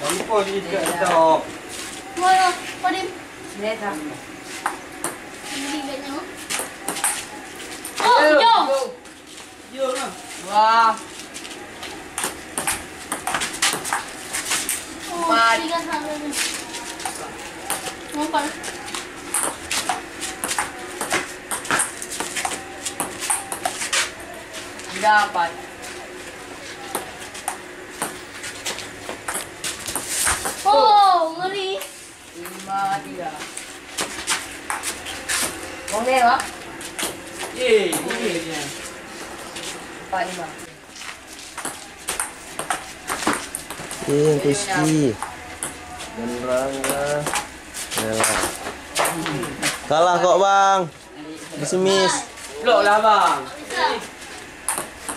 Lupa juga tok. Mana? Padim. Ini tak. Beli banyak. Oh, jom. Yo lah. Wah. Oh, Empat. tiga sama ni. Empat. Dapat. Oh, ngeri. 5-3. Mau ni apa? Ini dia. 4-5. Yang Rizky dan Rangga kalah kok bang, pesimis. Blok lah bang. Bisa.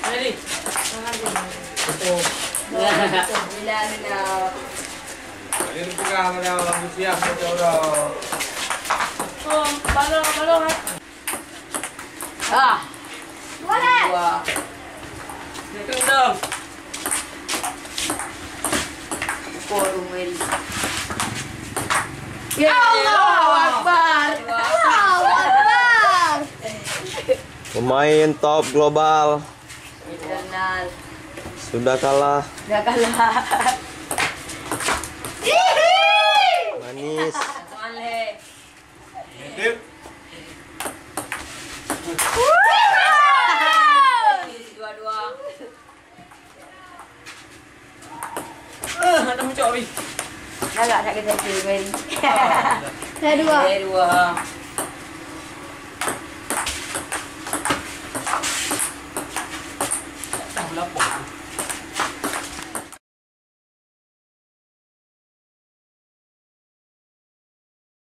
Ready? Bila bila. Ini pegang mana orang siap macam orang. Oh, balong. Ah. Boleh. Dua. Ini dong. Forum ini. Allahu Akbar. Allahu Akbar. Pemain top global Internal. sudah kalah. Dah kalah. Manis. Maleh. Tip. Dua-dua. Ada macam ni. Dah tak kita pilih. Saya dua. Dua. Tak berapa.